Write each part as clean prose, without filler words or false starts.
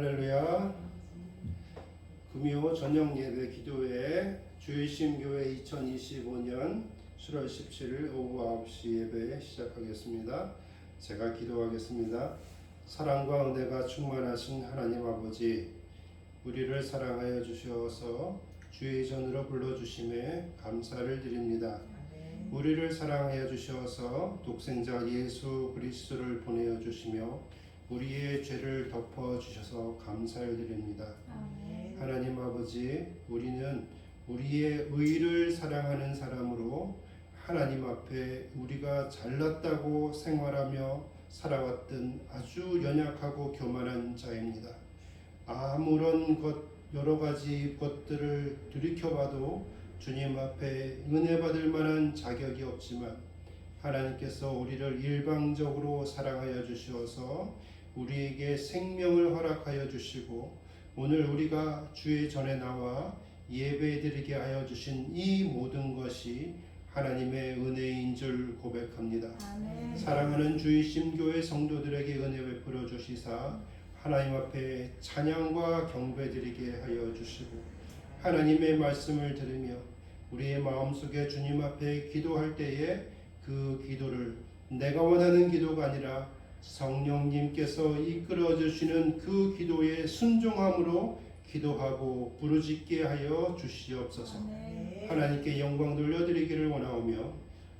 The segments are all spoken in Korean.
할렐루야. 금요 저녁 예배 기도회 주일심교회 2025년 7월 17일 오후 9시 예배 시작하겠습니다. 제가 기도하겠습니다. 사랑과 은혜가 충만하신 하나님 아버지, 우리를 사랑하여 주셔서 주의 전으로 불러주심에 감사를 드립니다. 우리를 사랑하여 주셔서 독생자 예수 그리스도를 보내어 주시며 우리의 죄를 덮어 주셔서 감사를 드립니다. 아멘. 하나님 아버지, 우리는 우리의 의를 사랑하는 사람으로 하나님 앞에 우리가 잘났다고 생활하며 살아왔던 아주 연약하고 교만한 자입니다. 아무런 여러 가지 것들을 돌이켜봐도 주님 앞에 은혜 받을 만한 자격이 없지만 하나님께서 우리를 일방적으로 사랑하여 주셔서 우리에게 생명을 허락하여 주시고 오늘 우리가 주의 전에 나와 예배드리게 하여 주신 이 모든 것이 하나님의 은혜인 줄 고백합니다. 아멘. 사랑하는 주일심교회 성도들에게 은혜 베풀어 주시사 하나님 앞에 찬양과 경배드리게 하여 주시고 하나님의 말씀을 들으며 우리의 마음속에 주님 앞에 기도할 때에 그 기도를 내가 원하는 기도가 아니라 성령님께서 이끌어 주시는 그 기도에 순종함으로 기도하고 부르짖게 하여 주시옵소서. 아멘. 하나님께 영광 돌려드리기를 원하오며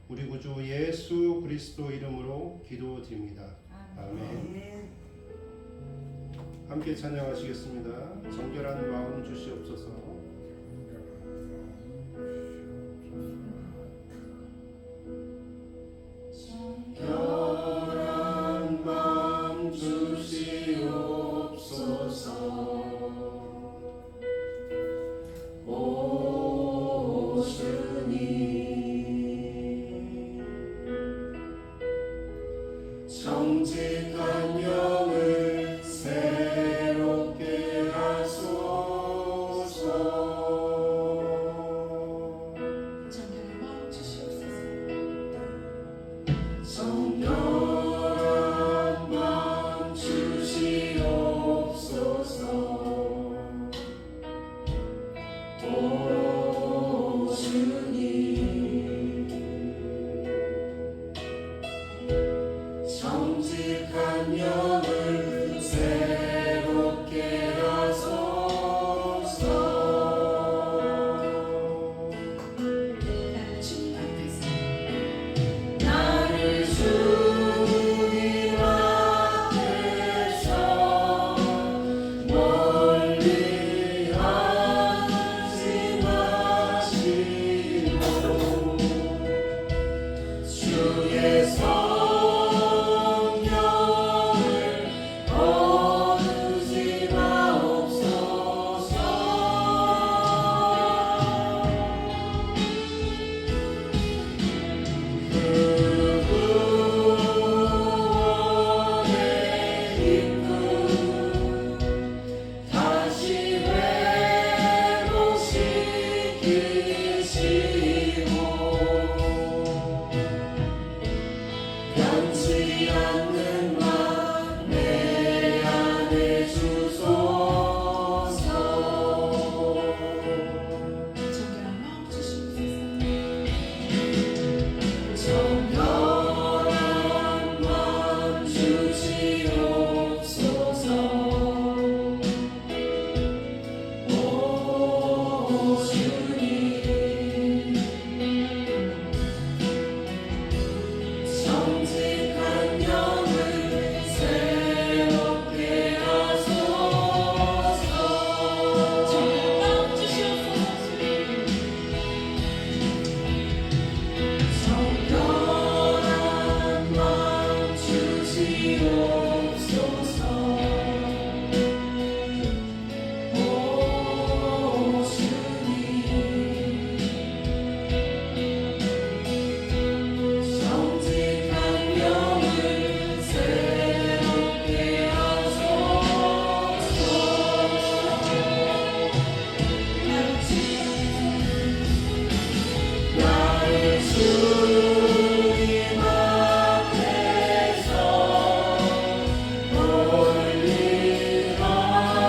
우리 구주 예수 그리스도 이름으로 기도드립니다. 아멘. 함께 찬양하시겠습니다. 정결한 마음 주시옵소서. 정결한 마음 주시옵소서. 오 주님, 정직한 영을 새롭게 하소서. 정결한 마음 주시옵소서. 정결한 마음 주시옵소서. 오 주님, 정직한 영을 새롭게 하소서. 나를 주님 앞에서 멀리 하지 마시고 주의 성령을 거두지 마옵소서. 그 구원의 기쁨 다시 회복시키시고 변치 않는 맘 내 안에 주소서. 정결한 마음 주시옵소서. 정결한 마음 주시옵소서. 오 주님, 정직한 영을 새롭게 하소서. 정결한 마음 주시옵소서. 정결한 마음 주시옵소서. 오 주님, 정직한 영을 새롭게 하소서. 나를 주님 앞에서 멀리 하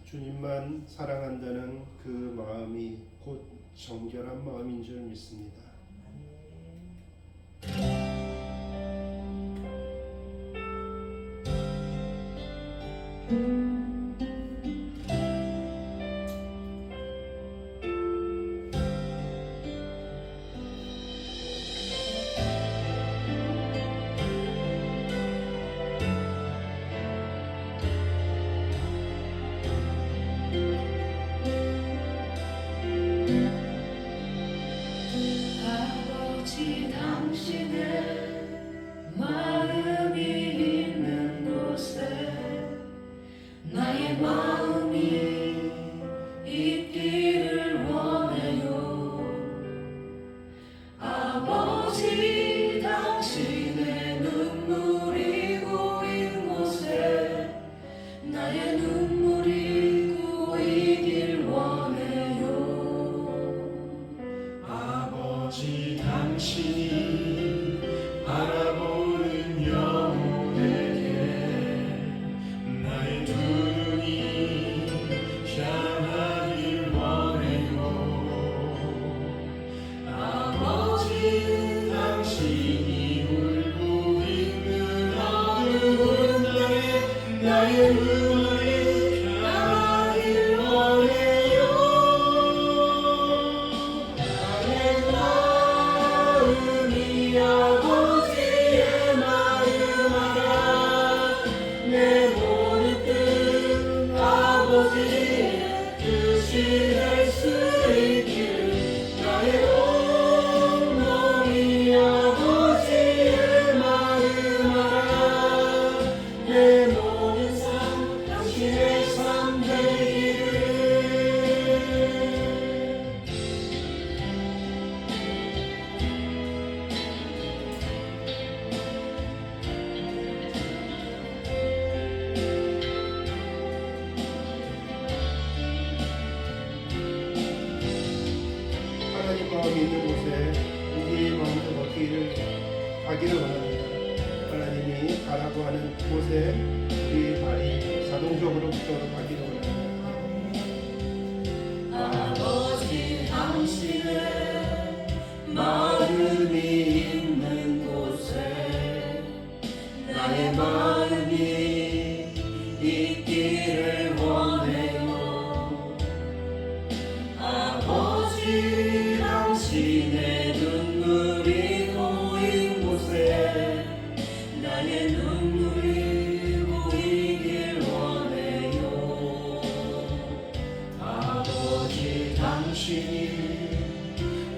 주님만 사랑한다는 그 마음이 곧 정결한 마음인 줄 믿습니다. 당신의 마음이 있는 곳에 나의 마음이 있기를 원해요. 아버지, 당신의 눈물이 고인 곳에 나의 눈물이 고이길 원해요. 아버지, 당신이 바라보는 영혼에게 나의 두 눈이 향하길 원해요. 아버지, 당신이 울고 있는 어두운 날에 나의 눈물이 향하길 원해요. 나의 마음이 아버지의 마음 알아. 내 모든 뜻 아버지의 뜻이 될 수 있기를. 나의 온몸이 아버지의 마음 알아. 내 모든 삶 당신의 삶 되기를. 하나님 마음이 있는 곳에 우리의 마음도 가기를 원합니다. 하나님이 가라고 하는 곳에 우리의 발이 자동적으로 그쪽으로 가기를 원합니다. 당신의 마음이 있는 곳에 나의 마음이 있기를 원해요. 아버지 당신의 눈물이 고인 곳에 나의 눈물이 고이길 원해요. 아버지 당신이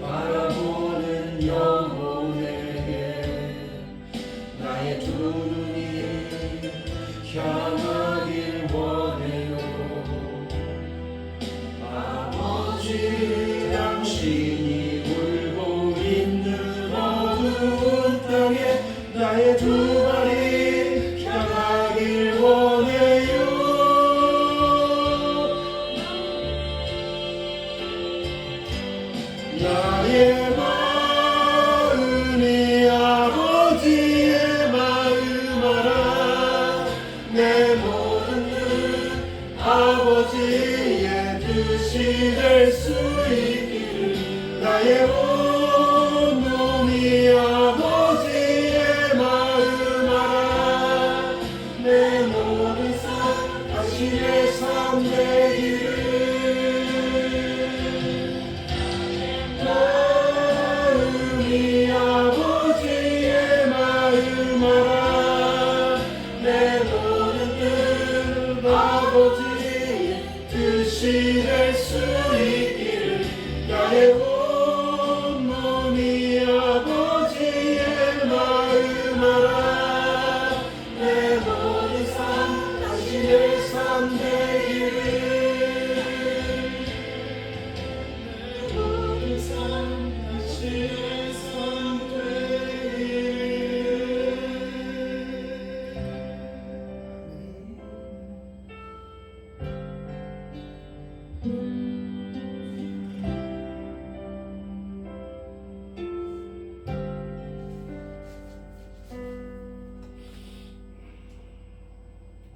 바라보는 영혼에게 나의 두 눈이 향하길 원해요. 아버지 당신이 울고 있는 어두운 땅에 나의 두 발이 향하길 원해요. 나의 마음이 아버지의 마음 알아. 내 모든 뜻 아버지의 뜻이 될 수 있기를. 나의 온 몸이 아버지의 마음 알아. 내 모든 삶 당신의 삶 되기를. 마음이 아버지의 마음 알아. 내 모든 뜻 아버지의 뜻이 될 수 있기를. 나의 온 몸이 아버지의 마음 알아. 내 모든 삶 당신의 삶 되기를. 내 모든 삶 당신의 삶 되기를.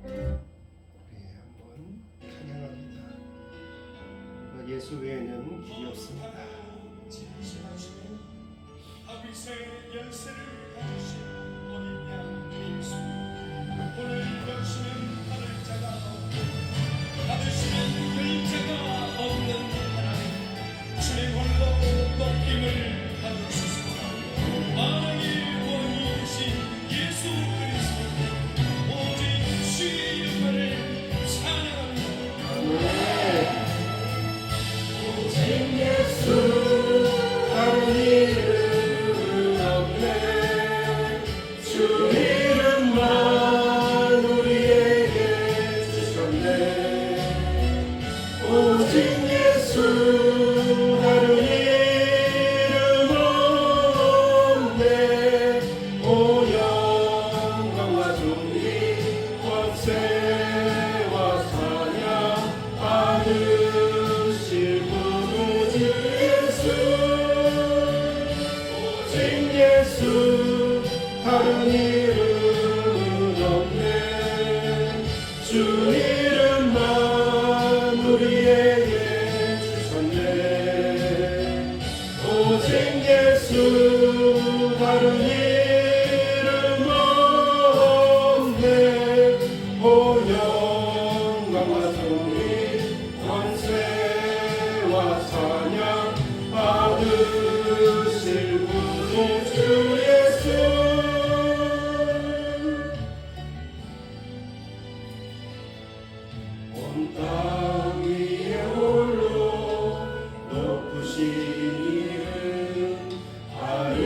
우리 한번 찬양합니다. 예수 외에는 길이 없습니다. 진실하시는 다윗의 열쇠를 가지신 어린 양 예수, 오늘 여시는 받을 자가 없고 받으시는 글자가 없는 하나님, 주의 홀로 높임을 받으소서. 만왕의 왕이신 예수 그리스도, 오직 주의 이름을 찬양합니다. 오직 예수 다른 이름은 없네. 주 이름만 우리에게 주셨네. 오직 예수 다른 이름 없네. 오 영광과 존귀 권세와 찬양 받으실 분 오직 예수. 오직 예수 다른 이름은 없네. 주 이름만 우리에게 주셨네. 오직 예수 다른 이름 없네. 오 영광과 존귀 권세와 찬양 받으실 분 주 예수. 온 땅 위에 홀로 높으신 이름, 하늘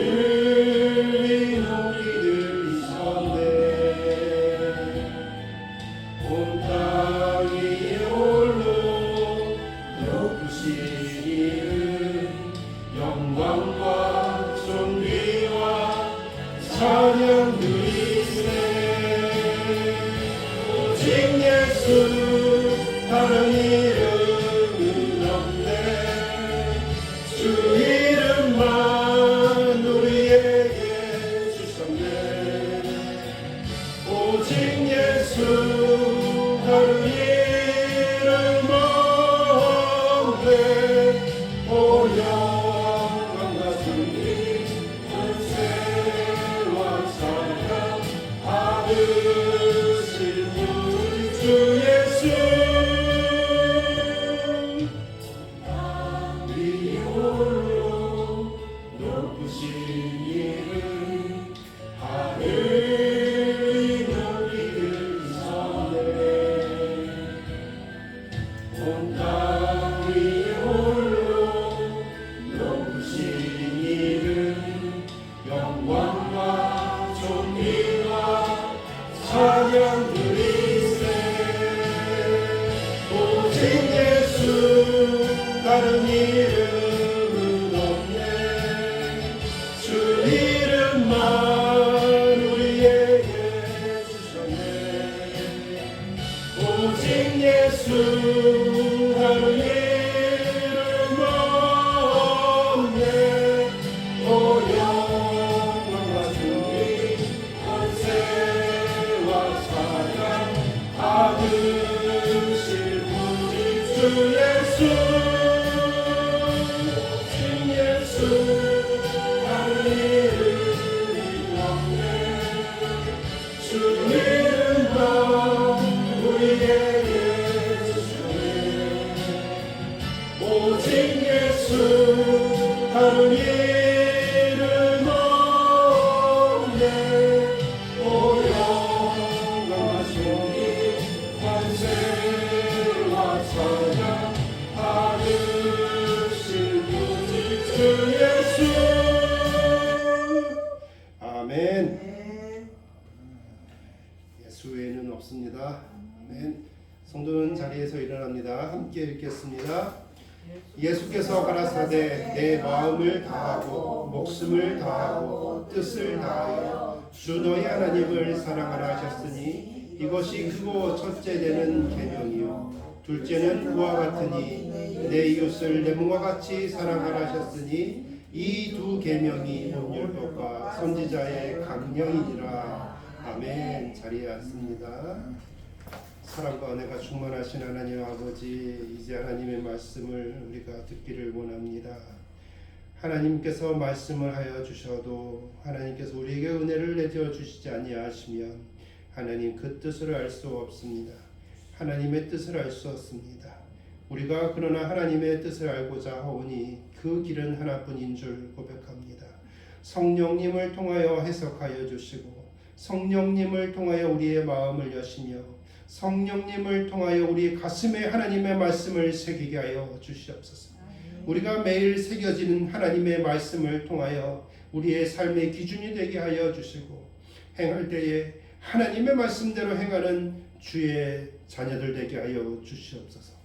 높이 들리셨네. 온 땅 위에 홀로 높으신 이름, 영광과 존귀와 온 땅 위에 홀로 높으신 이름 영광과 존귀와 찬양 드리세 오직 예수 다른 이름은 없네 주 이름만 우리에게 주셨네 오직 예수 다른 이름 없네 오 영광과 존귀 권세와 찬양 받으실 분이 주 예수 오직 예수 다른 이름이 없네 주 이름만 우리에게 주시네 오직 예수 다른 이름 없네 오 영광과 존귀 권세와 찬양 받으실 분이 주 예수 아멘. 예수 외에는 없습니다. 아멘. 성도는 자리에서 일어납니다. 함께 읽겠습니다. 예수께서 가라사대 내 마음을 다하고 목숨을 다하고 뜻을 다하여 주 너희 하나님을 사랑하라 하셨으니 이것이 크고 첫째 되는 계명이요 둘째는 그와 같으니 내 이웃을 내 몸과 같이 사랑하라 하셨으니 이 두 계명이 율법과 선지자의 강령이니라. 아멘. 자리에 앉습니다. 사랑과 은혜가 충만하신 하나님 아버지, 이제 하나님의 말씀을 우리가 듣기를 원합니다. 하나님께서 말씀을 하여 주셔도 하나님께서 우리에게 은혜를 내려 주시지 아니하시면 하나님 그 뜻을 알 수 없습니다. 하나님의 뜻을 알 수 없습니다. 우리가 그러나 하나님의 뜻을 알고자 하오니 그 길은 하나뿐인 줄 고백합니다. 성령님을 통하여 해석하여 주시고 성령님을 통하여 우리의 마음을 여시며 성령님을 통하여 우리 가슴에 하나님의 말씀을 새기게 하여 주시옵소서. 우리가 매일 새겨지는 하나님의 말씀을 통하여 우리의 삶의 기준이 되게 하여 주시고 행할 때에 하나님의 말씀대로 행하는 주의 자녀들 되게 하여 주시옵소서.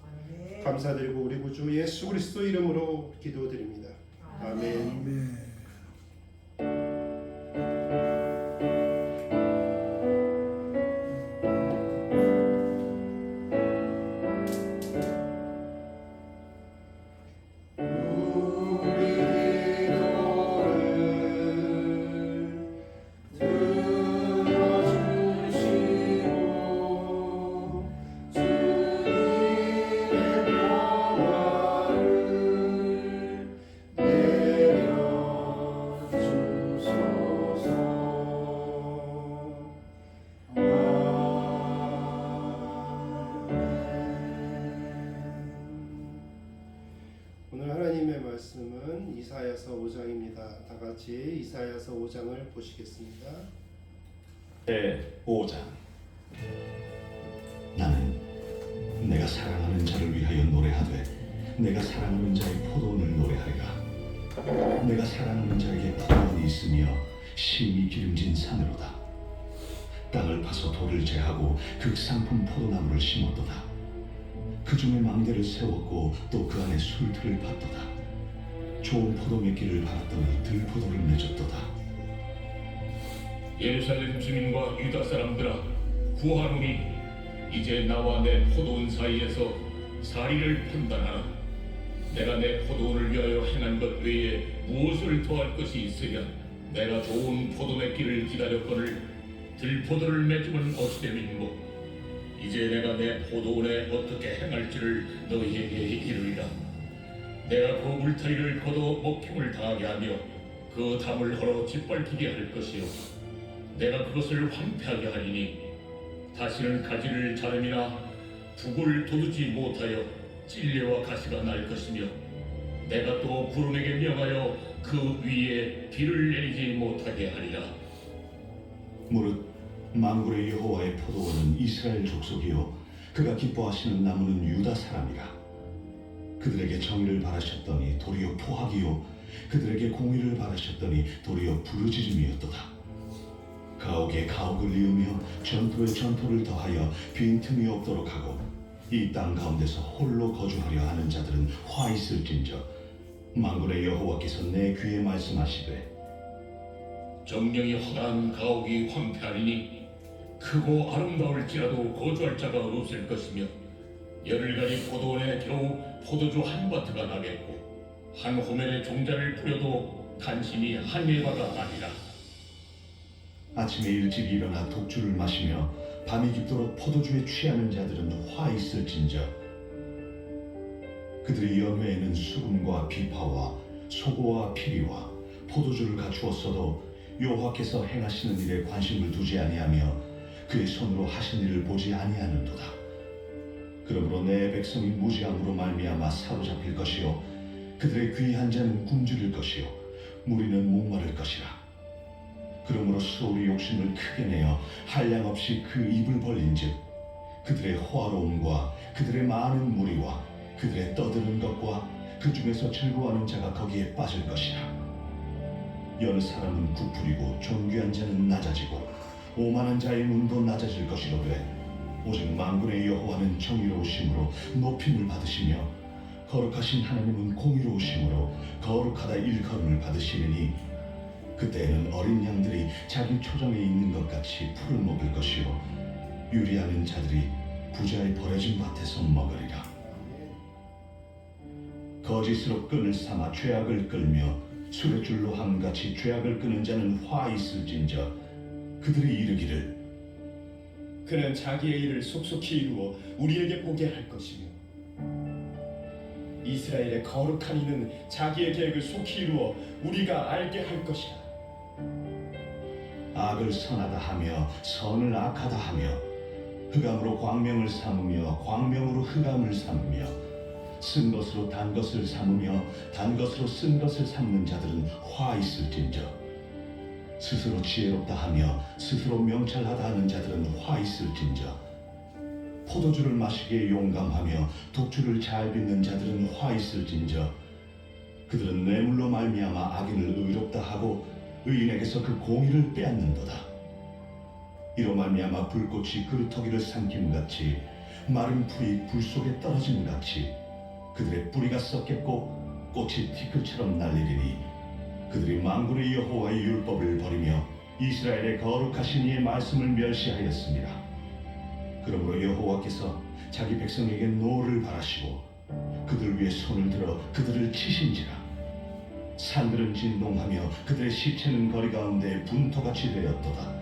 감사드리고 우리 구주 예수 그리스도 이름으로 기도드립니다. 아멘. 오늘 하나님의 말씀은 이사야서 5장입니다. 다 같이 이사야서 5장을 보시겠습니다. 제5장 나는 내가 사랑하는 자를 위하여 노래하되 내가 사랑하는 자의 포도원을 노래하리라. 내가 사랑하는 자에게 포도원이 있으며 심히 기름진 산으로다. 땅을 파서 돌을 제하고 극상품 포도나무를 심었도다. 그 중에 망대를 세웠고 또 그 안에 술틀을 팠도다. 좋은 포도 맺기를 바랐더니 들포도를 맺었도다. 예루살렘 주민과 유다 사람들아 구하노니 이제 나와 내 포도원 사이에서 사리를 판단하라. 내가 내 포도원을 위하여 행한 것 외에 무엇을 더할 것이 있으랴. 내가 좋은 포도 맺기를 기다렸거늘 들포도를 맺으면 어찌됨인고. 이제 내가 내 포도원에 어떻게 행할지를 너희에게 이르리라. 내가 그 울타리를 걷어 먹힘을 당하게 하며 그 담을 헐어 짓밟히게 할 것이요 내가 그것을 황폐하게 하리니 다시는 가지를 자름이나 북을 돋우지 못하여 찔레와 가시가 날 것이며 내가 또 구름에게 명하여 그 위에 비를 내리지 못하게 하리라. 무릇 만군의 여호와의 포도원은 이스라엘 족속이요 그가 기뻐하시는 나무는 유다 사람이라. 그들에게 정의를 바라셨더니 도리어 포악이요 그들에게 공의를 바라셨더니 도리어 부르짖음이었도다. 가옥에 가옥을 이으며 전토에 전토를 더하여 빈틈이 없도록 하고 이 땅 가운데서 홀로 거주하려 하는 자들은 화 있을진저 만군의 여호와께서 내 귀에 말씀하시되 정령이 허다한 가옥이 황폐하리니 크고 아름다울지라도 거주할 자가 없을 것이며 열흘간이 포도원에 겨우 포도주 한 바트가 나겠고 한 호멜의 종자를 뿌려도 간신히 한 에바가 아니라. 아침에 일찍 일어나 독주를 마시며 밤이 깊도록 포도주에 취하는 자들은 화 있을진저 그들의 연회에는 수금과 비파와 소고와 피리와 포도주를 갖추었어도 여호와께서 행하시는 일에 관심을 두지 아니하며 그의 손으로 하신 일을 보지 아니하는도다. 그러므로 내 백성이 무지함으로 말미암아 사로잡힐 것이요 그들의 귀한 자는 굶주릴 것이요 무리는 목마를 것이라. 그러므로 소울이 욕심을 크게 내어 한량없이 그 입을 벌린즉 그들의 호화로움과 그들의 많은 무리와 그들의 떠드는 것과 그 중에서 즐거워하는 자가 거기에 빠질 것이라. 여느 사람은 부풀이고 존귀한 자는 낮아지고 오만한 자의 눈도 낮아질 것이로되 오직 만군의 여호와는 정의로우심으로 높임을 받으시며 거룩하신 하나님은 공의로우심으로 거룩하다 일컬음을 받으시리니 그때에는 어린 양들이 자기 초장에 있는 것 같이 풀을 먹을 것이요 유리하는 자들이 부자의 버려진 밭에서 먹으리라. 거짓으로 끈을 삼아 죄악을 끌며 수레줄로 함같이 죄악을 끄는 자는 화 있을진저 그들이 이르기를 그는 자기의 일을 속속히 이루어 우리에게 보게 할 것이며 이스라엘의 거룩한 이는 자기의 계획을 속히 이루어 우리가 알게 할 것이라. 악을 선하다 하며 선을 악하다 하며 흑암으로 광명을 삼으며 광명으로 흑암을 삼으며 쓴 것으로 단 것을 삼으며 단 것으로 쓴 것을 삼는 자들은 화 있을진저 스스로 지혜롭다 하며 스스로 명철하다 하는 자들은 화 있을진저 포도주를 마시기에 용감하며 독주를 잘 빚는 자들은 화 있을진저 그들은 뇌물로 말미암아 악인을 의롭다 하고 의인에게서 그 공의를 빼앗는도다. 이로 말미암아 불꽃이 그루터기를 삼킴같이 마른 풀이 불 속에 떨어짐같이 그들의 뿌리가 썩겠고 꽃이 티끌처럼 날리리니 그들이 만군의 여호와의 율법을 버리며 이스라엘의 거룩하신 이의 말씀을 멸시하였습니다. 그러므로 여호와께서 자기 백성에게 노를 바라시고 그들 위에 손을 들어 그들을 치신지라. 산들은 진동하며 그들의 시체는 거리 가운데 분토같이 되었도다.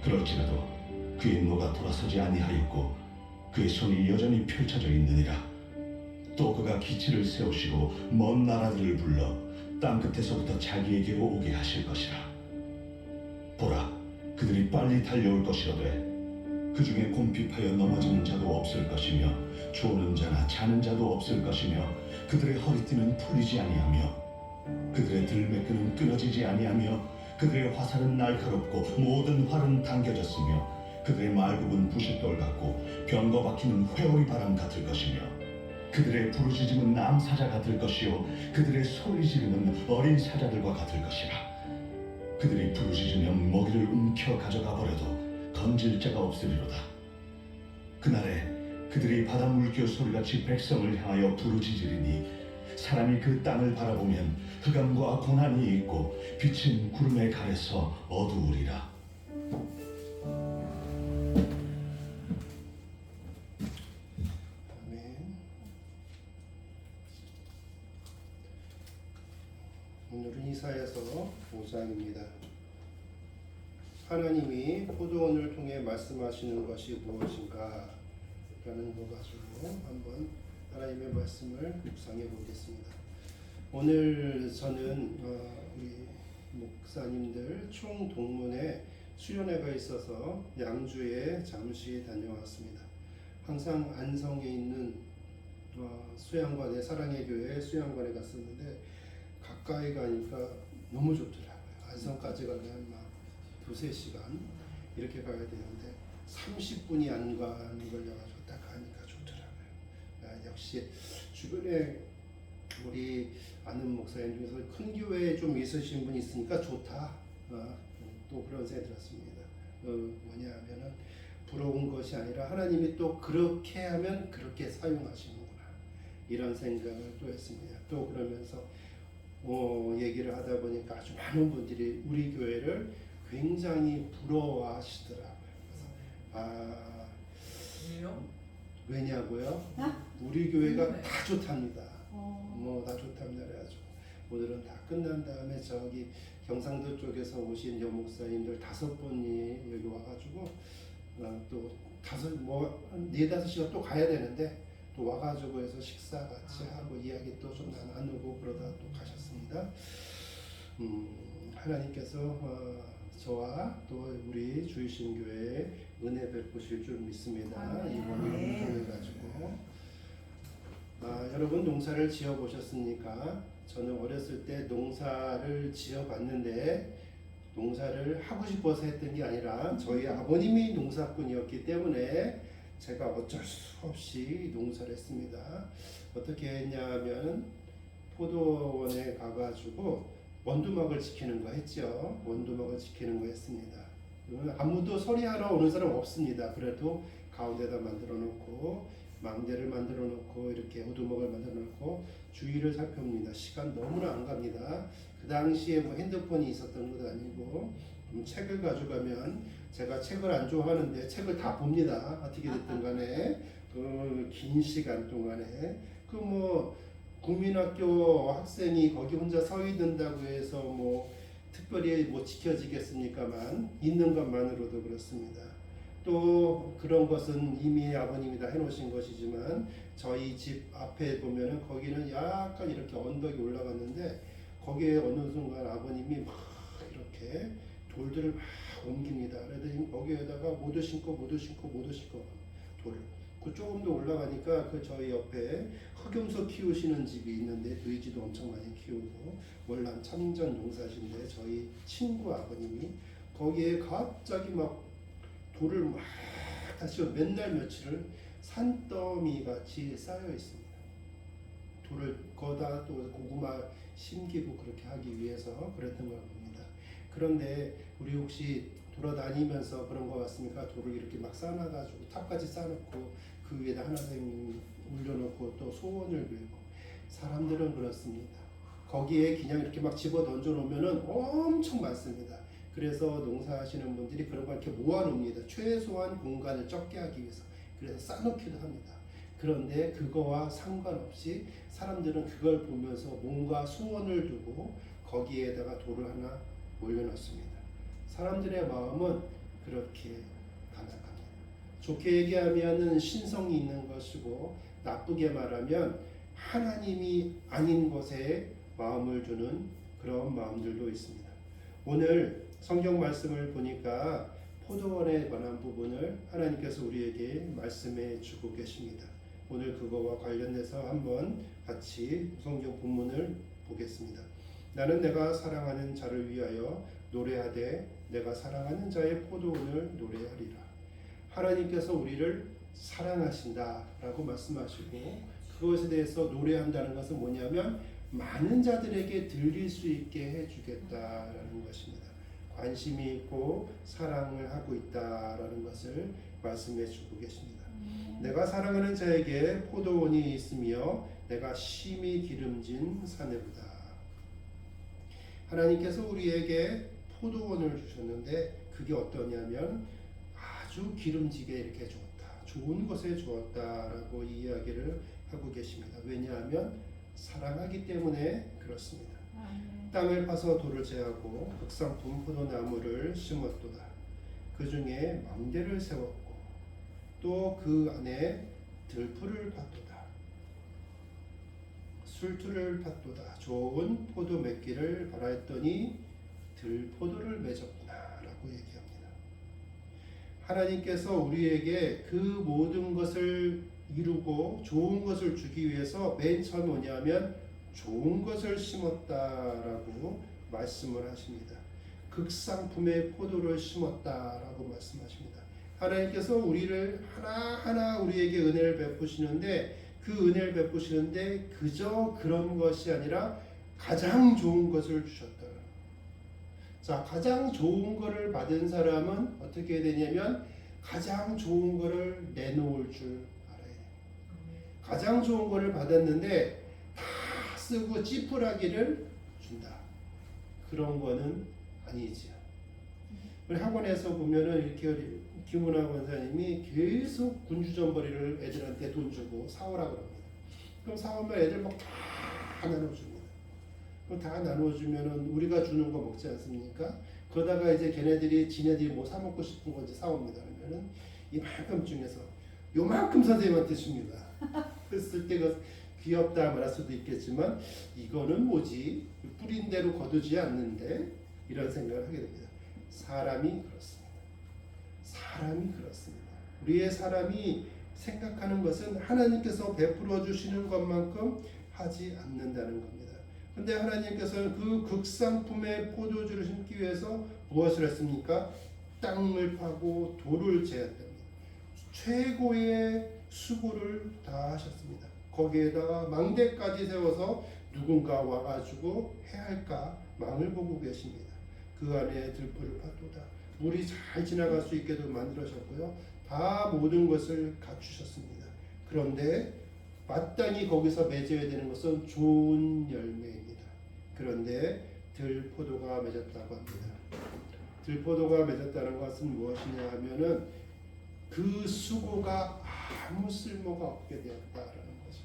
그럴지라도 그의 노가 돌아서지 아니하였고 그의 손이 여전히 펼쳐져 있느니라. 또 그가 기치를 세우시고 먼 나라들을 불러 땅 끝에서부터 자기에게로 오게 하실 것이라. 보라, 그들이 빨리 달려올 것이로되 그 중에 곰핍하여 넘어지는 자도 없을 것이며 조는 자나 자는 자도 없을 것이며 그들의 허리띠는 풀리지 아니하며 그들의 들매끈은 끊어지지 아니하며 그들의 화살은 날카롭고 모든 활은 당겨졌으며 그들의 말굽은 부싯돌 같고 병거 박히는 회오리 바람 같을 것이며 그들의 부르짖음은 남사자 같을 것이요 그들의 소리 지르는 어린 사자들과 같을 것이라. 그들이 부르짖으면 먹이를 움켜 가져가 버려도 건질 자가 없으리로다. 그날에 그들이 바다 물결 소리같이 백성을 향하여 부르짖으리니 사람이 그 땅을 바라보면 흑암과 고난이 있고 빛은 구름에 가려서 어두우리라. 아멘. 오늘은 이사야서 5장입니다. 하나님이 포도원을 통해 말씀하시는 것이 무엇인가 라는 거 가지고 한번 하나님의 말씀을 묵상해 보겠습니다. 오늘 저는 우리 목사님들 총동문회 수련회가 있어서 양주에 잠시 다녀왔습니다. 항상 안성에 있는 수양관에 사랑의 교회 수양관에 갔었는데 가까이 가니까 너무 좋더라고요. 안성까지 가려면 막 2-3시간 이렇게 가야 되는데 30분이 안 가는 걸려가지고 딱 가니까 좋더라고요. 역시 주변에 우리 아는 목사님 중에서 큰 교회에 좀 있으신 분이 있으니까 좋다. 또 그런 생각이 들었습니다. 뭐냐면은 부러운 것이 아니라 하나님이 또 그렇게 하면 그렇게 사용하시는구나, 이런 생각을 또 했습니다. 또 그러면서 얘기를 하다 보니까 아주 많은 분들이 우리 교회를 굉장히 부러워하시더라고요. 그래서 왜냐고요? 우리 교회가 다 좋답니다. 다 좋답니다. 그래가지고 오늘은 다 끝난 다음에 저기 경상도 쪽에서 오신 여목사님들 5분이 여기 와가지고 또 4-5시간 또 가야 되는데 또 와가지고 해서 식사 같이 하고 이야기 또 좀 나누고 그러다 또 가셨습니다. 하나님께서 저와 또 우리 주일신교회에 은혜 베푸실 줄 믿습니다. 이번에 통해가지고 여러분 농사를 지어 보셨습니까? 저는 어렸을 때 농사를 지어 봤는데 농사를 하고 싶어서 했던 게 아니라 저희 아버님이 농사꾼이었기 때문에 제가 어쩔 수 없이 농사를 했습니다. 어떻게 했냐면 포도원에 가가지고 원두막을 지키는 거 했죠. 원두막을 지키는 거 했습니다. 아무도 서리하러 오는 사람 없습니다. 그래도 가운데다 만들어 놓고 망대를 만들어 놓고 이렇게 오두막을 만들어 놓고 주위를 살펴봅니다. 시간 너무나 안 갑니다. 그 당시에 뭐 핸드폰이 있었던 것도 아니고 책을 가져가면 제가 책을 안 좋아하는데 책을 다 봅니다. 어떻게 됐든 간에 그 긴 시간 동안에 그 뭐 국민학교 학생이 거기 혼자 서 있는다고 해서 뭐 특별히 뭐 지켜지겠습니까만 있는 것만으로도 그렇습니다. 또 그런 것은 이미 아버님이 다 해놓으신 것이지만 저희 집 앞에 보면은 거기는 약간 이렇게 언덕이 올라갔는데 거기에 어느 순간 아버님이 막 이렇게 돌들을 막 옮깁니다. 그러더니 거기에다가 모두 심고 돌을 그 조금 더 올라가니까 그 저희 옆에 흑염소 키우시는 집이 있는데 돼지도 엄청 많이 키우고 월남 참전 농사신데 저희 친구 아버님이 거기에 갑자기 막 돌을 막 다시 맨날 며칠을 산더미 같이 쌓여 있습니다. 돌을 거다 또 고구마 심기고 그렇게 하기 위해서 그랬던 걸 봅니다. 그런데 우리 혹시 돌아다니면서 그런 거 같습니까? 돌을 이렇게 막 쌓아가지고 탑까지 쌓아놓고 그 위에다 하나님 올려놓고 또 소원을 빌고 사람들은 그렇습니다. 거기에 그냥 이렇게 막 집어 던져 놓으면은 엄청 많습니다. 그래서 농사하시는 분들이 그런 걸 이렇게 모아놓습니다. 최소한 공간을 적게 하기 위해서. 그래서 쌓아놓기도 합니다. 그런데 그거와 상관없이 사람들은 그걸 보면서 뭔가 소원을 두고 거기에다가 돌을 하나 올려놓습니다. 사람들의 마음은 그렇게 간략합니다. 좋게 얘기하면 신성이 있는 것이고 나쁘게 말하면 하나님이 아닌 것에 마음을 두는 그런 마음들도 있습니다. 오늘 성경 말씀을 보니까 포도원에 관한 부분을 하나님께서 우리에게 말씀해 주고 계십니다. 오늘 그거와 관련해서 한번 같이 성경 본문을 보겠습니다. 나는 내가 사랑하는 자를 위하여 노래하되 내가 사랑하는 자의 포도원을 노래하리라. 하나님께서 우리를 사랑하신다라고 말씀하시고 그것에 대해서 노래한다는 것은 뭐냐면 많은 자들에게 들릴 수 있게 해주겠다라는 것입니다. 관심이 있고 사랑을 하고 있다라는 것을 말씀해 주고 계십니다. 내가 사랑하는 자에게 포도원이 있으며 내가 심히 기름진 사내보다. 하나님께서 우리에게 포도원을 주셨는데 그게 어떠냐면 아주 기름지게 이렇게 주었다. 좋은 것에 주었다라고 이야기를 하고 계십니다. 왜냐하면 사랑하기 때문에 그렇습니다. 땅을 파서 돌을 제하고 극상품 포도나무를 심었도다. 그 중에 망대를 세웠고 또 그 안에 들풀을 팠도다. 술투를 팠도다. 좋은 포도 맺기를 바라했더니 들포도를 맺었구나 라고 얘기합니다. 하나님께서 우리에게 그 모든 것을 이루고 좋은 것을 주기 위해서 맨 처음에 뭐냐면 좋은 것을 심었다라고 말씀을 하십니다. 극상품의 포도를 심었다라고 말씀하십니다. 하나님께서 우리를 하나하나 우리에게 은혜를 베푸시는데 그 은혜를 베푸시는데 그저 그런 것이 아니라 가장 좋은 것을 주셨다. 자, 가장 좋은 것을 받은 사람은 어떻게 되냐면 가장 좋은 것을 내놓을 줄 알아야 돼요. 가장 좋은 것을 받았는데 다 쓰고 찌푸라기를 준다. 그런 거는 아니지요. 우리 학원에서 보면은 이렇게 김은하 권사님이 계속 군주전벌이를 애들한테 돈 주고 사오라 그럽니다. 그럼 사오면 애들 막 다 나눠줍니다. 그럼 다 나눠주면은 우리가 주는 거 먹지 않습니까? 그러다가 이제 걔네들이 지네들이 뭐 사 먹고 싶은 건지 사옵니다. 그러면은 이만큼 중에서 요만큼 선생님한테 줍니다. 그랬을 때 그 귀엽다 말할 수도 있겠지만 이거는 뭐지? 뿌린 대로 거두지 않는데 이런 생각을 하게 됩니다. 사람이 그렇습니다. 사람이 그렇습니다. 우리의 사람이 생각하는 것은 하나님께서 베풀어 주시는 것만큼 하지 않는다는 겁니다. 근데 하나님께서는 그 극상품의 포도주를 심기 위해서 무엇을 했습니까? 땅을 파고 돌을 제했답니다. 최고의 수고를 다 하셨습니다. 거기에다가 망대까지 세워서 누군가 와가지고 해할까 망을 보고 계십니다. 그 안에 들보를 파도다. 물이 잘 지나갈 수 있게도 만들어졌고요. 다 모든 것을 갖추셨습니다. 그런데 마땅히 거기서 맺어야 되는 것은 좋은 열매입니다. 그런데 들포도가 맺었다고 합니다. 들포도가 맺었다는 것은 무엇이냐 하면은 그 수고가 아무 쓸모가 없게 되었다라는 거죠.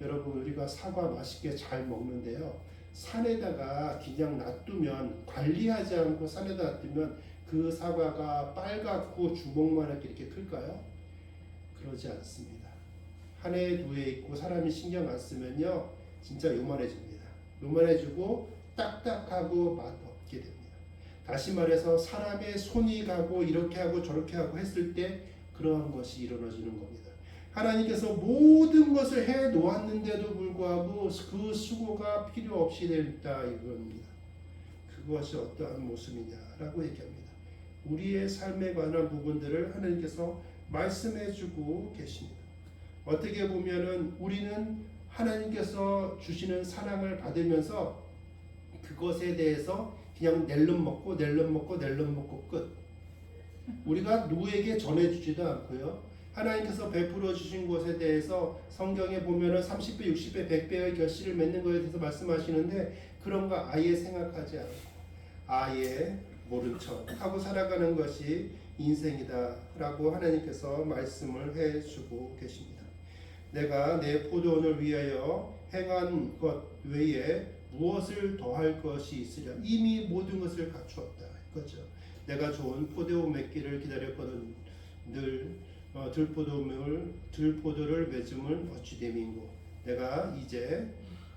여러분 우리가 사과 맛있게 잘 먹는데요. 산에다가 그냥 놔두면 관리하지 않고 산에다 놔두면 그 사과가 빨갛고 주먹만하게 이렇게 클까요? 그러지 않습니다. 한 해 두 해 있고 사람이 신경 안 쓰면요 진짜 요만해집니다. 요만해지고 딱딱하고 맛 없게 됩니다. 다시 말해서 사람의 손이 가고 이렇게 하고 저렇게 하고 했을 때 그러한 것이 일어나지는 겁니다. 하나님께서 모든 것을 해 놓았는데도 불구하고 그 수고가 필요 없이 됐다 이겁니다. 그것이 어떠한 모습이냐라고 얘기합니다. 우리의 삶에 관한 부분들을 하나님께서 말씀해주고 계십니다. 어떻게 보면은 우리는 하나님께서 주시는 사랑을 받으면서 그것에 대해서 그냥 낼름 먹고 끝. 우리가 누구에게 전해주지도 않고요. 하나님께서 베풀어 주신 것에 대해서 성경에 보면은 30배, 60배, 100배의 결실을 맺는 것에 대해서 말씀하시는데 그런 거 아예 생각하지 않고 아예 모른 척 하고 살아가는 것이 인생이다라고 하나님께서 말씀을 해주고 계십니다. 내가 내 포도원을 위하여 행한 것 외에 무엇을 더할 것이 있으랴. 이미 모든 것을 갖추었다 이거죠. 내가 좋은 포도 맺기를 기다렸거든. 늘 들포도를 맺음을 어찌 됨인고. 내가 이제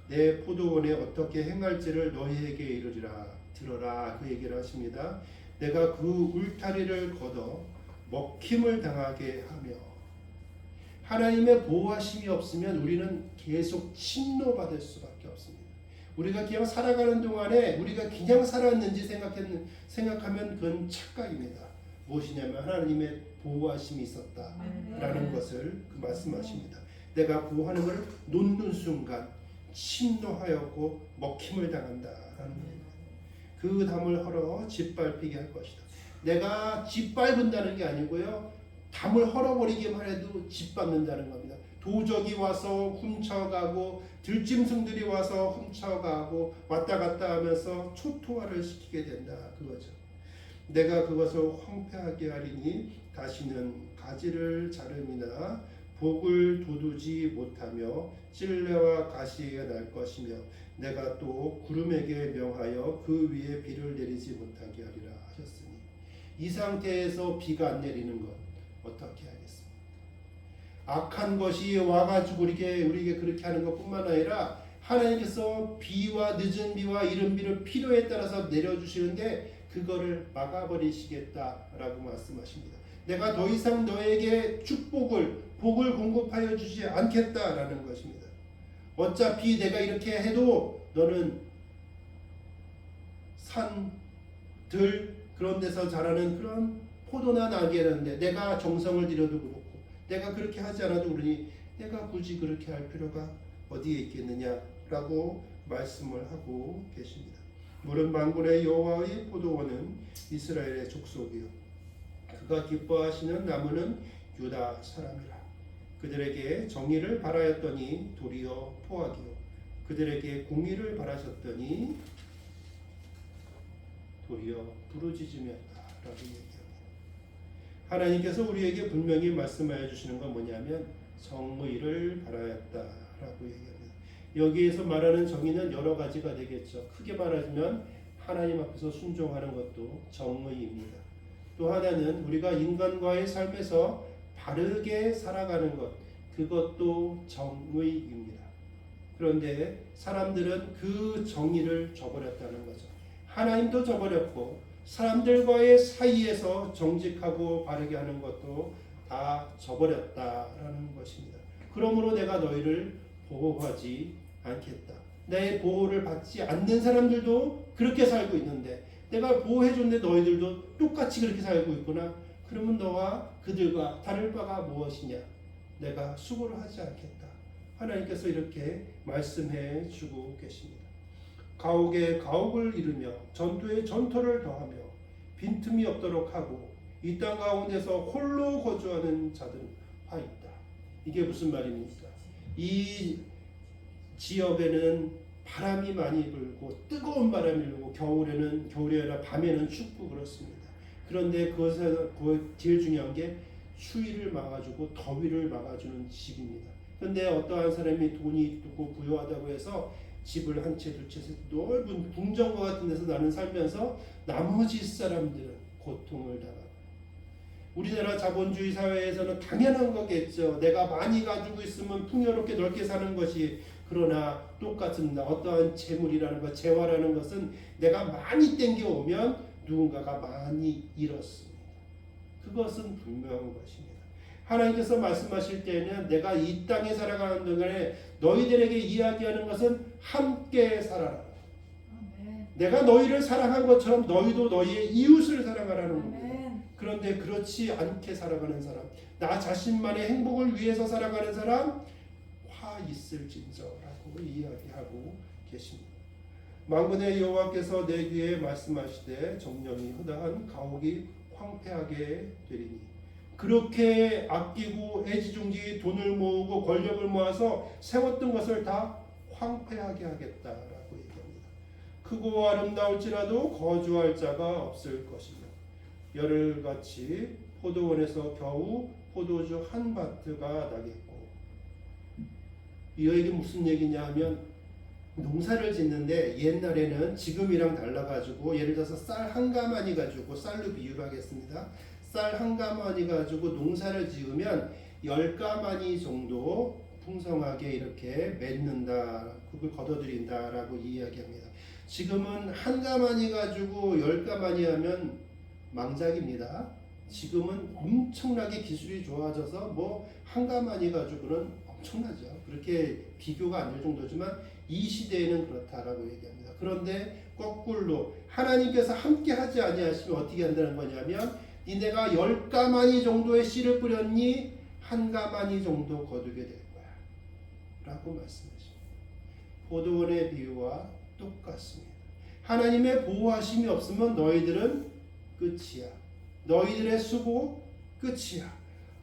내 포도원에 어떻게 행할지를 너희에게 이르리라. 들어라 그 얘기를 하십니다. 내가 그 울타리를 걷어 먹힘을 당하게 하며. 하나님의 보호하심이 없으면 우리는 계속 침노받을 수밖에 없습니다. 우리가 그냥 살아가는 동안에 우리가 그냥 살았는지 생각하면 그건 착각입니다. 무엇이냐면 하나님의 보호하심이 있었다라는 것을 말씀하십니다. 내가 보호하는 것을 놓는 순간 침노하였고 먹힘을 당한다라는 겁니다. 그 담을 헐어 짓밟히게 할 것이다. 내가 짓밟은다는 게 아니고요. 담을 헐어버리기만 해도 짓밟는다는 겁니다. 도적이 와서 훔쳐가고 들짐승들이 와서 훔쳐가고 왔다 갔다 하면서 초토화를 시키게 된다 그거죠. 내가 그것을 황폐하게 하리니 다시는 가지를 자름이나 복을 돋우지 못하며 찔레와 가시가 날 것이며 내가 또 구름에게 명하여 그 위에 비를 내리지 못하게 하리라 하셨으니 이 상태에서 비가 안 내리는 것 어떻게 하겠습니까? 악한 것이 와가지고 우리에게 그렇게 하는 것뿐만 아니라 하나님께서 비와 늦은 비와 이른 비를 필요에 따라서 내려주시는데 그거를 막아버리시겠다라고 말씀하십니다. 내가 더 이상 너에게 복을 공급하여 주지 않겠다라는 것입니다. 어차피 내가 이렇게 해도 너는 산, 들 그런 데서 자라는 그런 포도나 나게 하는데 내가 정성을 들여도 그렇고 내가 그렇게 하지 않아도 그러니 내가 굳이 그렇게 할 필요가 어디에 있겠느냐라고 말씀을 하고 계십니다. 물은 만군의 여호와의 포도원은 이스라엘의 족속이요 그가 기뻐하시는 나무는 유다 사람이라. 그들에게 정의를 바라였더니 도리어 포악이요 그들에게 공의를 바라셨더니 도리어 부르짖음이었다라고 얘기합니다. 하나님께서 우리에게 분명히 말씀하여 주시는 건 뭐냐면 정의를 바라였다라고 얘기합니다. 여기에서 말하는 정의는 여러 가지가 되겠죠. 크게 말하자면 하나님 앞에서 순종하는 것도 정의입니다. 또 하나는 우리가 인간과의 삶에서 바르게 살아가는 것, 그것도 정의입니다. 그런데 사람들은 그 정의를 저버렸다는 거죠. 하나님도 저버렸고 사람들과의 사이에서 정직하고 바르게 하는 것도 다 저버렸다라는 것입니다. 그러므로 내가 너희를 보호하지 않겠다. 내 보호를 받지 않는 사람들도 그렇게 살고 있는데 내가 보호해줬는데 너희들도 똑같이 그렇게 살고 있구나. 그러면 너와 그들과 다를 바가 무엇이냐? 내가 수고를 하지 않겠다. 하나님께서 이렇게 말씀해 주고 계십니다. 가옥에 가옥을 이루며 전투에 전투를 더하며 빈틈이 없도록 하고 이 땅 가운데서 홀로 거주하는 자들은 화 있다. 이게 무슨 말입니까? 이 지역에는 바람이 많이 불고 뜨거운 바람이 불고 겨울에 아니라 밤에는 춥고 그렇습니다. 그런데 그것에서 제일 중요한 게 추위를 막아주고 더위를 막아주는 집입니다. 그런데 어떠한 사람이 돈이 있고 부유하다고 해서 집을 한 채, 두 채, 넓은 궁전과 같은 데서 나는 살면서 나머지 사람들은 고통을 당하고 우리나라 자본주의 사회에서는 당연한 거겠죠. 내가 많이 가지고 있으면 풍요롭게 넓게 사는 것이 그러나 똑같습니다. 어떠한 재물이라는 것, 재화라는 것은 내가 많이 땡겨오면 누군가가 많이 잃었습니다. 그것은 분명한 것입니다. 하나님께서 말씀하실 때는 내가 이 땅에 살아가는 동안에 너희들에게 이야기하는 것은 함께 살아라. 아멘. 내가 너희를 사랑한 것처럼 너희도 너희의 이웃을 사랑하라는 겁니다. 아멘. 그런데 그렇지 않게 살아가는 사람, 나 자신만의 행복을 위해서 살아가는 사람, 화 있을진저라고 이야기하고 계십니다. 만군의 여호와께서 내 귀에 말씀하시되 정령이 허다한 가옥이 황폐하게 되리니 그렇게 아끼고 애지중지 돈을 모으고 권력을 모아서 세웠던 것을 다 황폐하게 하겠다라고 얘기합니다. 크고 아름다울지라도 거주할 자가 없을 것이며 열흘같이 포도원에서 겨우 포도주 한 바트가 나겠고 이게 무슨 얘기냐 하면 농사를 짓는데 옛날에는 지금이랑 달라가지고 예를 들어서 쌀 한 가마니 가지고 쌀로 비유를 하겠습니다. 쌀 한 가마니 가지고 농사를 지으면 10가마니 정도 풍성하게 이렇게 맺는다, 그걸 거둬들인다라고 이야기합니다. 지금은 한 가마니 가지고 10가마니 하면 망작입니다. 지금은 엄청나게 기술이 좋아져서 뭐 한 가마니 가지고는 엄청나죠. 그렇게 비교가 안 될 정도지만 이 시대에는 그렇다라고 얘기합니다. 그런데 거꾸로 하나님께서 함께 하지 아니하시면 어떻게 한다는 거냐면 니네가 10가마니 정도의 씨를 뿌렸니 한 가마니 정도 거두게 될 거야 라고 말씀하십니다. 포도원의 비유와 똑같습니다. 하나님의 보호하심이 없으면 너희들은 끝이야. 너희들의 수고 끝이야.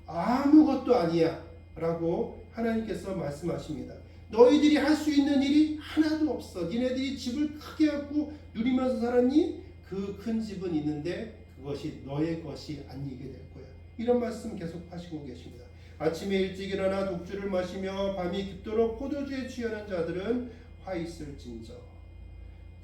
아무것도 아니야 라고 하나님께서 말씀하십니다. 너희들이 할 수 있는 일이 하나도 없어. 니네들이 집을 크게 갖고 누리면서 살았니? 그 큰 집은 있는데 그것이 너의 것이 아니게 될 거야. 이런 말씀 계속 하시고 계십니다. 아침에 일찍 일어나 독주를 마시며 밤이 깊도록 포도주에 취하는 자들은 화 있을진저.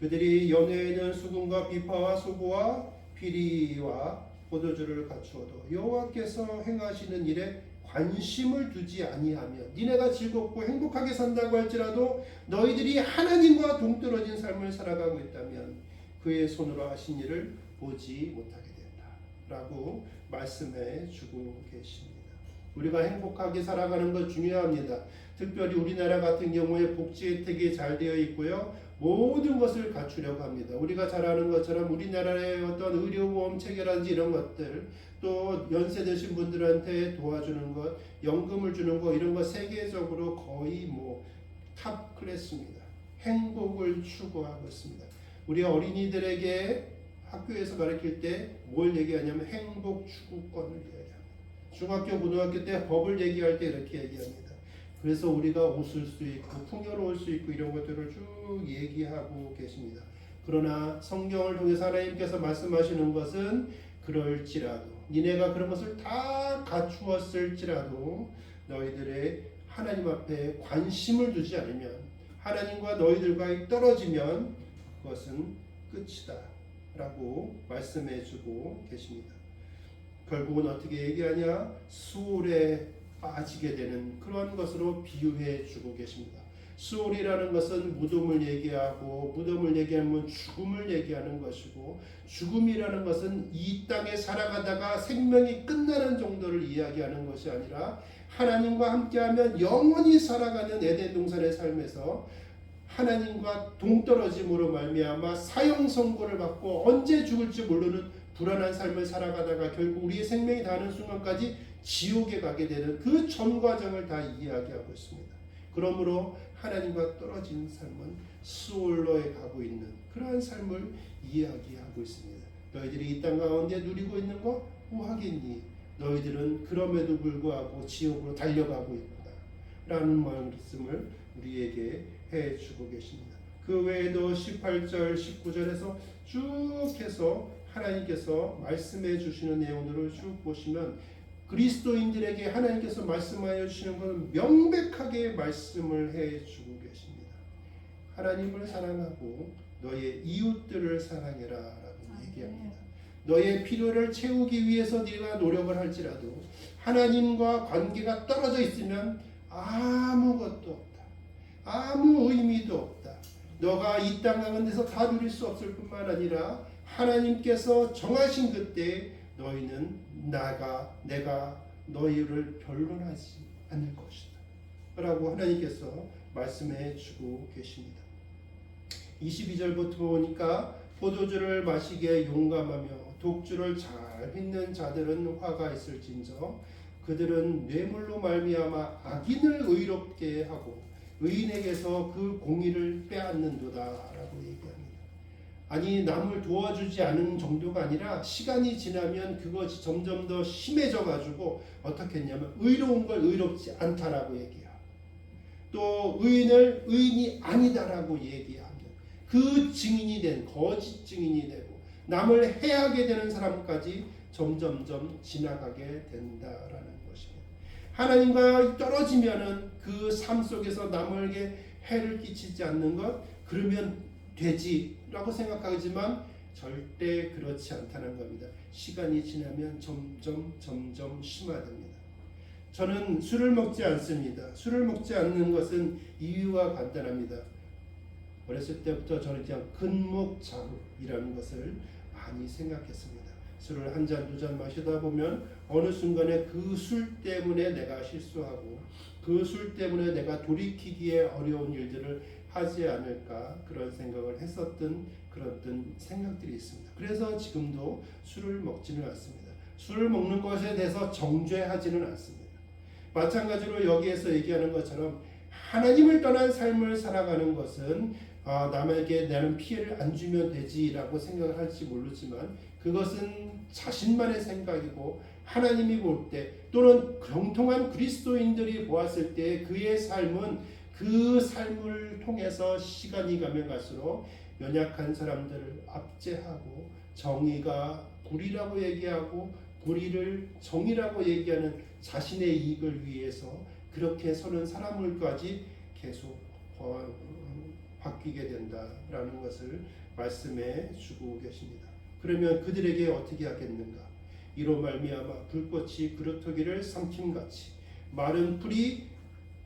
그들이 연회에는 수금과 비파와 소고와 비리와 포도주를 갖추어도 여호와께서 행하시는 일에 관심을 두지 아니하며 니네가 즐겁고 행복하게 산다고 할지라도 너희들이 하나님과 동떨어진 삶을 살아가고 있다면 그의 손으로 하신 일을 보지 못하게 된다 라고 말씀해 주고 계십니다. 우리가 행복하게 살아가는 것 중요합니다. 특별히 우리나라 같은 경우에 복지 혜택이 잘 되어 있고요. 모든 것을 갖추려고 합니다. 우리가 잘 아는 것처럼 우리나라의 어떤 의료보험 체계라든지 이런 것들, 또 연세 드신 분들한테 도와주는 것, 연금을 주는 것, 이런 것 세계적으로 거의 탑 클래스입니다. 행복을 추구하고 있습니다. 우리 어린이들에게 학교에서 가르칠 때 뭘 얘기하냐면 행복 추구권을 얘기합니다. 중학교, 고등학교 때 법을 얘기할 때 이렇게 얘기합니다. 그래서 우리가 웃을 수 있고 풍요로울 수 있고 이런 것들을 쭉 얘기하고 계십니다. 그러나 성경을 통해서 하나님께서 말씀하시는 것은 그럴지라도 니네가 그런 것을 다 갖추었을지라도 너희들의 하나님 앞에 관심을 두지 않으면, 하나님과 너희들과 떨어지면 그것은 끝이다 라고 말씀해 주고 계십니다. 결국은 어떻게 얘기하냐? 수월에 빠지게 되는 그런 것으로 비유해 주고 계십니다. 수월이라는 것은 무덤을 얘기하고, 무덤을 얘기하면 죽음을 얘기하는 것이고, 죽음이라는 것은 이 땅에 살아가다가 생명이 끝나는 정도를 이야기하는 것이 아니라 하나님과 함께하면 영원히 살아가는 에덴 동산의 삶에서 하나님과 동떨어짐으로 말미암아 사형 선고를 받고 언제 죽을지 모르는 불안한 삶을 살아가다가 결국 우리의 생명이 다하는 순간까지 지옥에 가게 되는 그 전 과정을 다 이야기하고 있습니다. 그러므로 하나님과 떨어진 삶은 수월로에 가고 있는 그러한 삶을 이야기하고 있습니다. 너희들이 이 땅 가운데 누리고 있는 거 우하겠니? 너희들은 그럼에도 불구하고 지옥으로 달려가고 있구나 라는 말씀을 우리에게 해주고 계십니다. 그 외에도 18절 19절에서 쭉 해서 하나님께서 말씀해 주시는 내용들을 쭉 보시면 그리스도인들에게 하나님께서 말씀하여 주시는 것은 명백하게 말씀을 해주고 계십니다. 하나님을 사랑하고 너의 이웃들을 사랑해라 라고 얘기합니다. 너의 필요를 채우기 위해서 네가 노력을 할지라도 하나님과 관계가 떨어져 있으면 아무것도 없다. 아무 의미도 없다. 너가 이 땅 가운데서 다 누릴 수 없을 뿐만 아니라 하나님께서 정하신 그때 너희는 내가 너희를 변론하지 않을 것이다 라고 하나님께서 말씀해 주고 계십니다. 22절부터 보니까 포도주를 마시기에 용감하며 독주를 잘 빚는 자들은 화가 있을진저 그들은 뇌물로 말미암아 악인을 의롭게 하고 의인에게서 그 공의를 빼앗는도다 라고 얘기합니다. 아니 남을 도와주지 않은 정도가 아니라 시간이 지나면 그것이 점점 더 심해져 가지고 어떻게 했냐면 의로운 걸 의롭지 않다라고 얘기하고 또 의인을 의인이 아니다라고 얘기하면 그 증인이 된 거짓 증인이 되고 남을 해하게 되는 사람까지 점점점 지나가게 된다라는 것입니다. 하나님과 떨어지면은 그 삶 속에서 남에게 해를 끼치지 않는 것 그러면 되지라고 생각하지만 절대 그렇지 않다는 겁니다. 시간이 지나면 점점 심화됩니다. 저는 술을 먹지 않습니다. 술을 먹지 않는 것은 이유가 간단합니다. 어렸을 때부터 저는 그냥 근묵자루이라는 것을 많이 생각했습니다. 술을 한 잔, 두 잔 마시다 보면 어느 순간에 그 술 때문에 내가 실수하고 그 술 때문에 내가 돌이키기에 어려운 일들을 하지 않을까 그런 생각을 했었던 그런 생각들이 있습니다. 그래서 지금도 술을 먹지는 않습니다. 술을 먹는 것에 대해서 정죄하지는 않습니다. 마찬가지로 여기에서 얘기하는 것처럼 하나님을 떠난 삶을 살아가는 것은 남에게 나는 피해를 안 주면 되지라고 생각을 할지 모르지만 그것은 자신만의 생각이고 하나님이 볼 때 또는 정통한 그리스도인들이 보았을 때 그의 삶은 그 삶을 통해서 시간이 가면 갈수록 연약한 사람들을 압제하고 정의가 불의라고 얘기하고 불의를 정의라고 얘기하는 자신의 이익을 위해서 그렇게 서는 사람을까지 계속 바뀌게 된다라는 것을 말씀해 주고 계십니다. 그러면 그들에게 어떻게 하겠는가? 이로 말미암아 불꽃이 그루터기를 삼킴같이 마른 풀이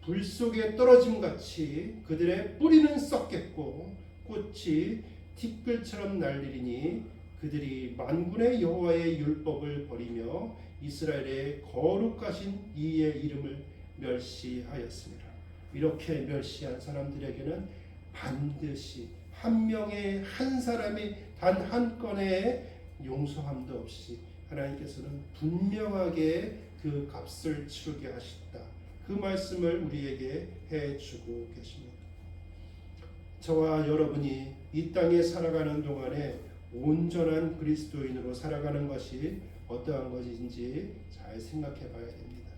불 속에 떨어짐같이 그들의 뿌리는 썩겠고 꽃이 티끌처럼 날리리니 그들이 만군의 여호와의 율법을 버리며 이스라엘의 거룩하신 이의 이름을 멸시하였습니다. 이렇게 멸시한 사람들에게는 반드시 한 명의 한 사람이 단 한 건의 용서함도 없이 하나님께서는 분명하게 그 값을 치르게 하셨다. 그 말씀을 우리에게 해주고 계십니다. 저와 여러분이 이 땅에 살아가는 동안에 온전한 그리스도인으로 살아가는 것이 어떠한 것인지 잘 생각해 봐야 됩니다.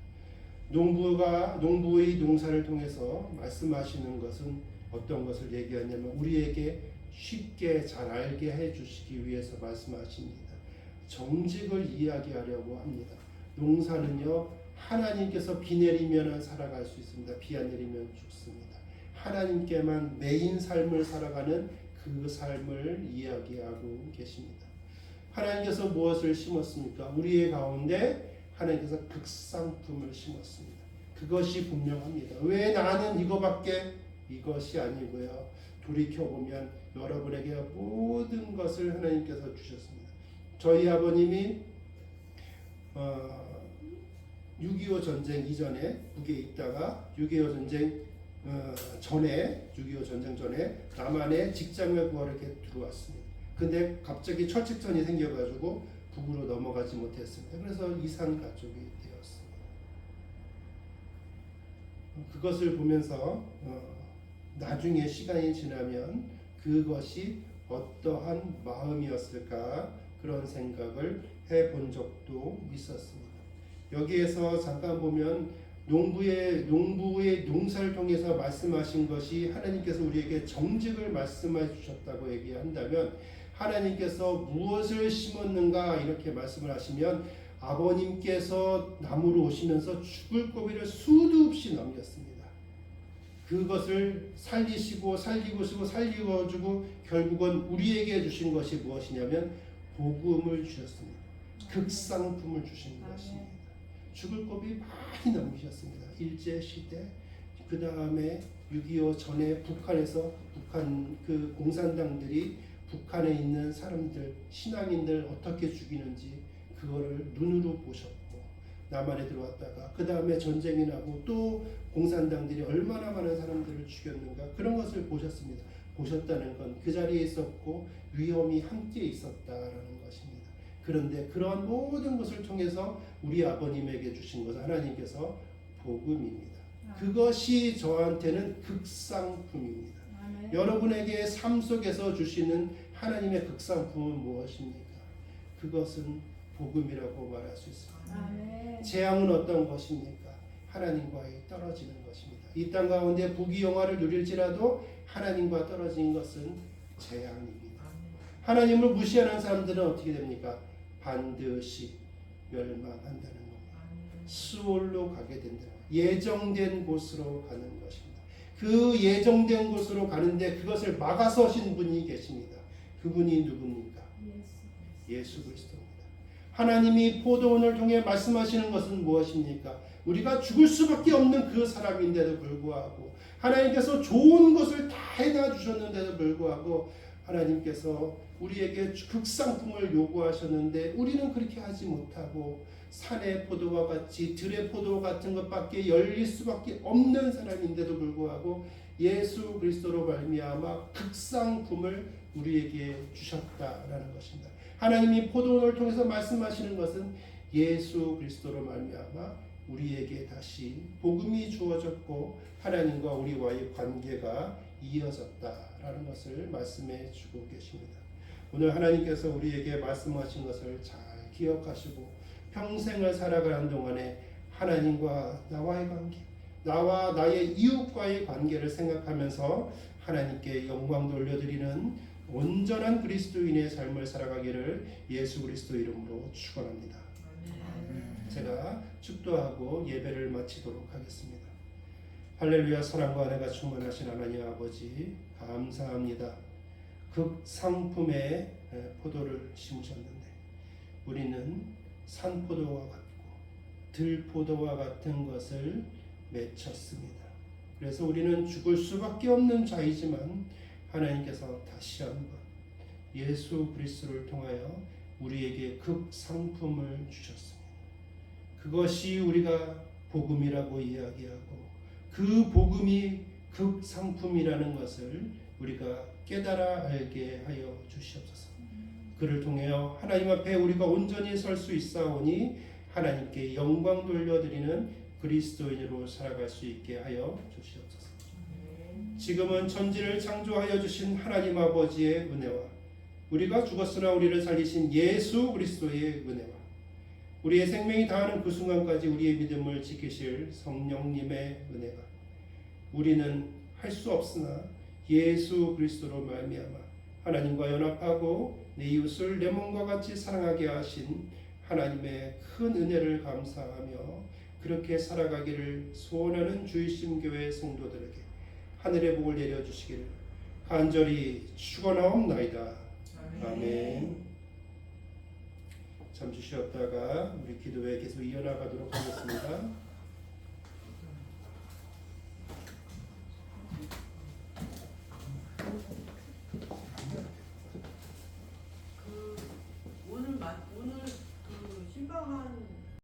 농부의 농사를 통해서 말씀하시는 것은 어떤 것을 얘기하냐면 우리에게 쉽게 잘 알게 해주시기 위해서 말씀하십니다. 정직을 이야기하려고 합니다. 농사는요, 하나님께서 비 내리면 살아갈 수 있습니다. 비 안 내리면 죽습니다. 하나님께만 매인 삶을 살아가는 그 삶을 이야기하고 계십니다. 하나님께서 무엇을 심었습니까? 우리의 가운데 하나님께서 극상품을 심었습니다. 그것이 분명합니다. 왜 나는 이거밖에? 이것이 아니고요. 돌이켜보면 여러분에게 모든 것을 하나님께서 주셨습니다. 저희 아버님이 6.25 전쟁 이전에 북에 있다가 6.25 전쟁 전에 남한에 직장을 구하러 이렇게 들어왔습니다. 근데 갑자기 철책전이 생겨가지고 북으로 넘어가지 못했습니다. 그래서 이산 가족이 되었습니다. 그것을 보면서 나중에 시간이 지나면 그것이 어떠한 마음이었을까 그런 생각을 해본 적도 있었습니다. 여기에서 잠깐 보면 농부의 농사를 통해서 말씀하신 것이 하나님께서 우리에게 정직을 말씀해 주셨다고 얘기한다면 하나님께서 무엇을 심었는가 이렇게 말씀을 하시면 아버님께서 나무로 오시면서 죽을 고비를 수도 없이 넘겼습니다. 그것을 살리고 살리고 결국은 우리에게 주신 것이 무엇이냐면 복음을 주셨습니다. 극상품을 주신 것입니다. 죽을 고비 많이 넘기셨습니다. 일제시대 그 다음에 6.25 전에 북한에서 북한 그 공산당들이 북한에 있는 사람들 신앙인들 어떻게 죽이는지 그거를 눈으로 보셨고 남한에 들어왔다가 그 다음에 전쟁이 나고 또 공산당들이 얼마나 많은 사람들을 죽였는가 그런 것을 보셨습니다. 보셨다는 건 그 자리에 있었고 위험이 함께 있었다라는 것입니다. 그런데 그런 모든 것을 통해서 우리 아버님에게 주신 것은 하나님께서 복음입니다. 그것이 저한테는 극상품입니다. 여러분에게 삶 속에서 주시는 하나님의 극상품은 무엇입니까? 그것은 복음이라고 말할 수 있습니다. 재앙은 어떤 것입니까? 하나님과의 떨어지는 것입니다. 이 땅 가운데 부귀영화를 누릴지라도 하나님과 떨어진 것은 재앙입니다. 하나님을 무시하는 사람들은 어떻게 됩니까? 반드시 멸망한다는 겁니다. 수올로 가게 된다. 예정된 곳으로 가는 것입니다. 그 예정된 곳으로 가는데 그것을 막아서신 분이 계십니다. 그분이 누굽니까? 예수 그리스도입니다. 하나님이 포도원을 통해 말씀하시는 것은 무엇입니까? 우리가 죽을 수밖에 없는 그 사람인데도 불구하고 하나님께서 좋은 것을 다 해다 주셨는데도 불구하고 하나님께서 우리에게 극상품을 요구하셨는데 우리는 그렇게 하지 못하고 산의 포도와 같이 들의 포도 같은 것밖에 열릴 수밖에 없는 사람인데도 불구하고 예수 그리스도로 말미암아 극상품을 우리에게 주셨다라는 것입니다. 하나님이 포도원을 통해서 말씀하시는 것은 예수 그리스도로 말미암아 우리에게 다시 복음이 주어졌고 하나님과 우리와의 관계가 이어졌다라는 것을 말씀해 주고 계십니다. 오늘 하나님께서 우리에게 말씀하신 것을 잘 기억하시고 평생을 살아가는 동안에 하나님과 나와의 관계, 나와 나의 이웃과의 관계를 생각하면서 하나님께 영광 돌려드리는 온전한 그리스도인의 삶을 살아가기를 예수 그리스도 이름으로 축원합니다. 제가 축도하고 예배를 마치도록 하겠습니다. 할렐루야. 사랑과 은혜가 충만하신 하나님 아버지 감사합니다. 극상품의 포도를 심으셨는데 우리는 산포도와 같고 들포도와 같은 것을 맺혔습니다. 그래서 우리는 죽을 수밖에 없는 자이지만 하나님께서 다시 한번 예수 그리스도를 통하여 우리에게 극상품을 주셨습니다. 그것이 우리가 복음이라고 이야기하고 그 복음이 극상품이라는 것을 우리가 깨달아 알게 하여 주시옵소서. 그를 통하여 하나님 앞에 우리가 온전히 설 수 있사오니 하나님께 영광 돌려드리는 그리스도인으로 살아갈 수 있게 하여 주시옵소서. 지금은 천지를 창조하여 주신 하나님 아버지의 은혜와 우리가 죽었으나 우리를 살리신 예수 그리스도의 은혜와 우리의 생명이 다하는 그 순간까지 우리의 믿음을 지키실 성령님의 은혜가 우리는 할 수 없으나 예수 그리스도로 말미암아 하나님과 연합하고 내 이웃을 내 몸과 같이 사랑하게 하신 하나님의 큰 은혜를 감사하며 그렇게 살아가기를 소원하는 주이심 교회 성도들에게 하늘의 복을 내려주시기를 간절히 축원하옵나이다. 아멘. 잠시 쉬었다가 우리 기도회 계속 이어나가도록 하겠습니다. 오늘 그 신방한